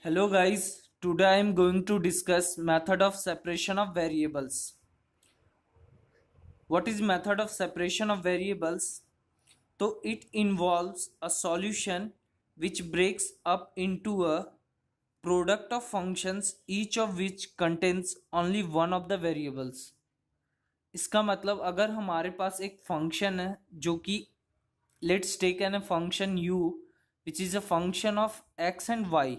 Hello guys, today I am going to discuss method of separation of variables. What is method of separation of variables? So it involves a solution which breaks up into a product of functions each of which contains only one of the variables. इसका मतलब अगर हमारे पास एक function है जो कि let's take an function u which is a function of x and y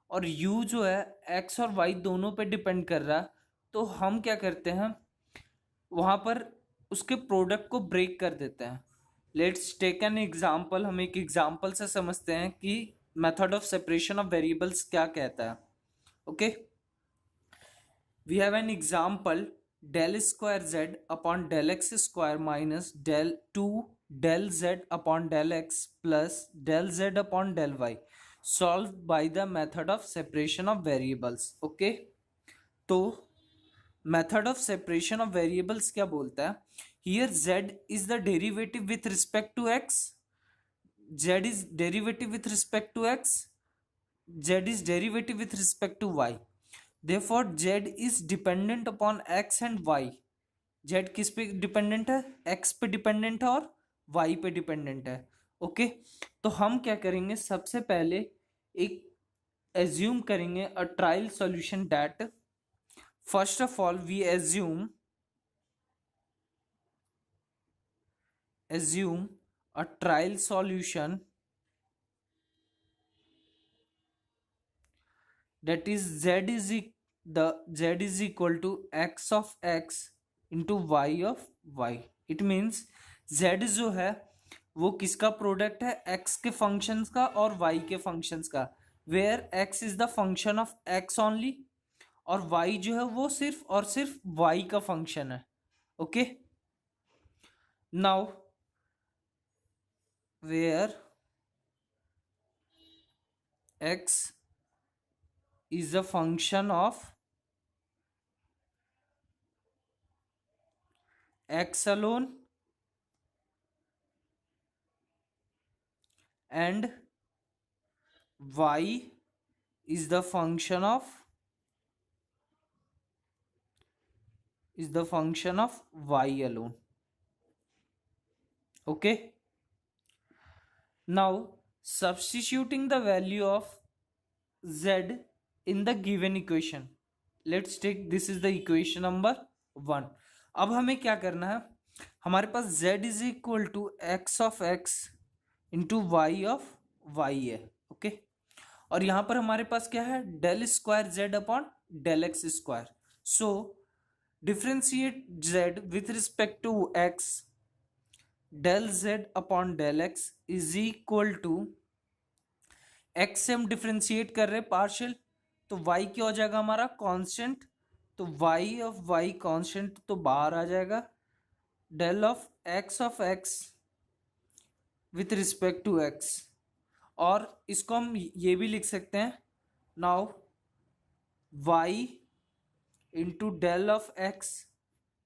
और u जो है x और y दोनों पे डिपेंड कर रहा है, तो हम क्या करते हैं वहाँ पर उसके प्रोडक्ट को ब्रेक कर देते हैं. Let's take an example. हम एक एग्जाम्पल से समझते हैं कि method of separation of variables क्या कहता है. Okay, we have an example del square z upon del x square minus del z upon del x plus del z upon del y solved by the method of separation of variables. Okay, तो method of separation of variables क्या बोलता है? Here z is the derivative with respect to x, z is derivative with respect to x, z is derivative with respect to y. Therefore z is dependent upon x and y. z किस पे dependent है? x पे dependent है और y पे dependent है. Okay, तो हम क्या करेंगे, सबसे पहले एक एज्यूम करेंगे a trial solution that first of all we assume a trial solution that is z is equal to x of x into y of y. It means z जो है वो किसका प्रोडक्ट है? x के functions का और y के functions का, where x is the function of x only और y जो है वो सिर्फ और सिर्फ y का फंक्शन है. Okay, now where x is a function of x alone and y is the function of y alone. Okay, now substituting the value of z in the given equation. Let's take this is the equation number 1. अब हमें क्या करना है, हमारे पास z is equal to x of x into y of y है. ओके, और यहां पर हमारे पास क्या है? Del square z upon del x square. So differentiate z with respect to x, del z upon del x is equal to x से हम डिफ्रेंशिएट कर रहे हैं पार्शियल, तो y क्या हो जाएगा हमारा? कांस्टेंट. तो y ऑफ y कांस्टेंट तो बाहर आ जाएगा. Del of x with respect to x, और इसको हम ये भी लिख सकते हैं now y into del of x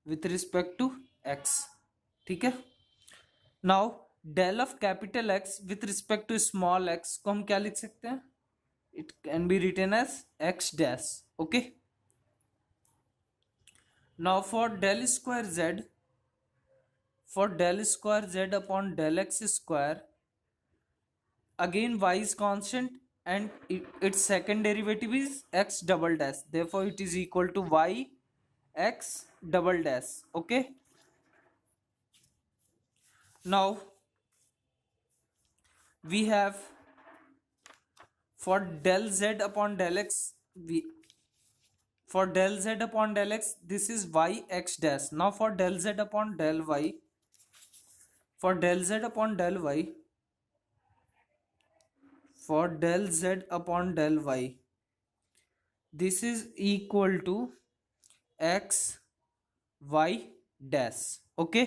with respect to x. ठीक है, now del of capital x with respect to small x को हम क्या लिख सकते हैं? It can be written as x dash. Okay, now for del square z upon del x square, again y is constant and its second derivative is x double dash, therefore it is equal to y x double dash. Okay, now we have for del z upon del x, for del z upon del x this is y x dash. Now for del z upon del y, for del z upon del y, for del z upon del y, this is equal to x y dash. Okay,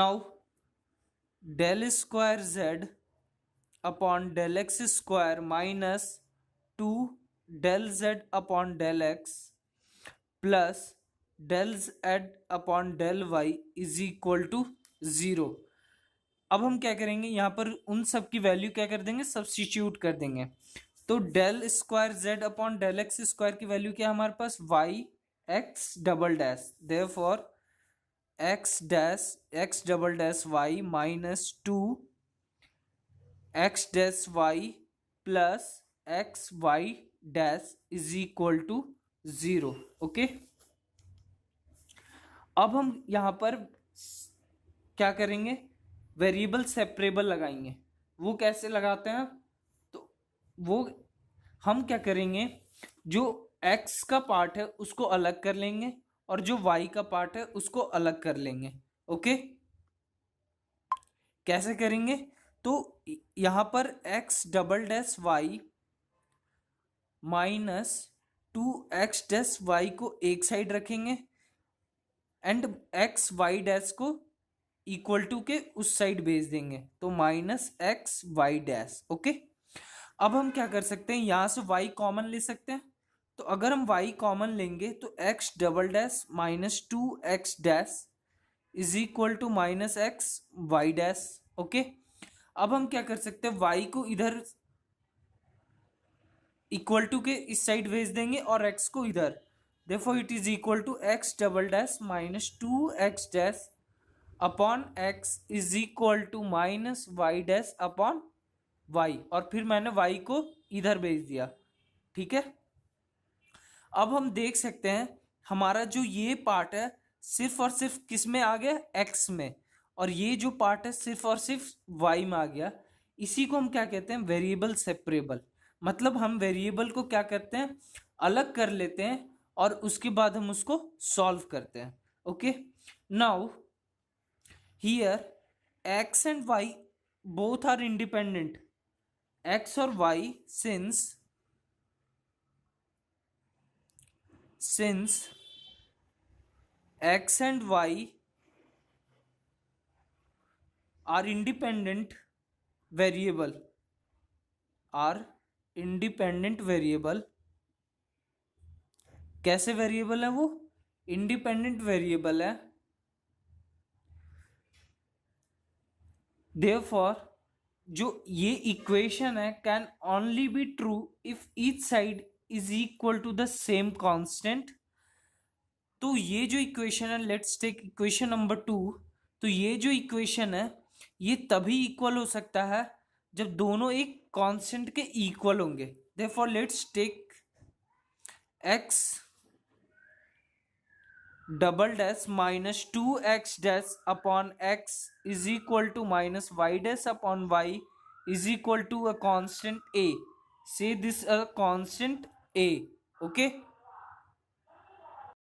now del square z upon del x square minus 2 del z upon del x plus del z upon del y is equal to 0. अब हम क्या करेंगे, यहाँ पर उन सब की value क्या कर देंगे? सब्स्टिट्यूट कर देंगे. तो del square Z upon del x square की वैल्यू क्या है हमारे पास, Y X double dash, therefore X double dash Y minus two x dash Y plus X Y dash is equal to 0। Okay, अब हम यहां पर क्या करेंगे, वेरिएबल सेपरेबल लगाएंगे। वो कैसे लगाते हैं, तो वो हम क्या करेंगे, जो x का पार्ट है उसको अलग कर लेंगे और जो y का पार्ट है उसको अलग कर लेंगे। ओके, कैसे करेंगे, तो यहां पर x double dash Y minus two x dash y को एक साइड रखेंगे एंड एक्स वाई डैश को इक्वल टू के उस साइड भेज देंगे, तो minus x Y dash. Okay, अब हम क्या कर सकते हैं, यहां से y कॉमन ले सकते हैं। तो अगर हम y कॉमन लेंगे तो x double dash minus two x dash is equal to minus x Y dash. Okay, अब हम क्या कर सकते हैं, y को इधर इक्वल टू के इस साइड भेज देंगे और x को इधर, therefore it is equal to x double dash minus two x dash upon x is equal to minus y dash upon y, और फिर मैंने y को इधर भेज दिया। ठीक है, अब हम देख सकते हैं हमारा जो ये पार्ट है सिर्फ और सिर्फ किस में आ गया, x में, और ये जो पार्ट है सिर्फ और सिर्फ y में आ गया। इसी को हम क्या कहते हैं, वेरिएबल सेपरेबल। मतलब हम वेरिएबल को क्या करते हैं, अलग कर लेते हैं और उसके बाद हम उसको सॉल्व करते हैं। Okay, now here x and y both are independent, x और y since x and y are independent variable, कैसे वेरिएबल है, वो इंडिपेंडेंट वेरिएबल है। therefore जो ये इक्वेशन है can only be true if each side is equal to the same constant. तो ये जो इक्वेशन है, लेट्स टेक इक्वेशन नंबर 2। तो ये जो इक्वेशन है ये तभी इक्वल हो सकता है जब दोनों एक कांस्टेंट के इक्वल होंगे। Therefore let's take x double dash minus two x dash upon x is equal to minus y dash upon y is equal to a constant a. Say this a constant a. Okay,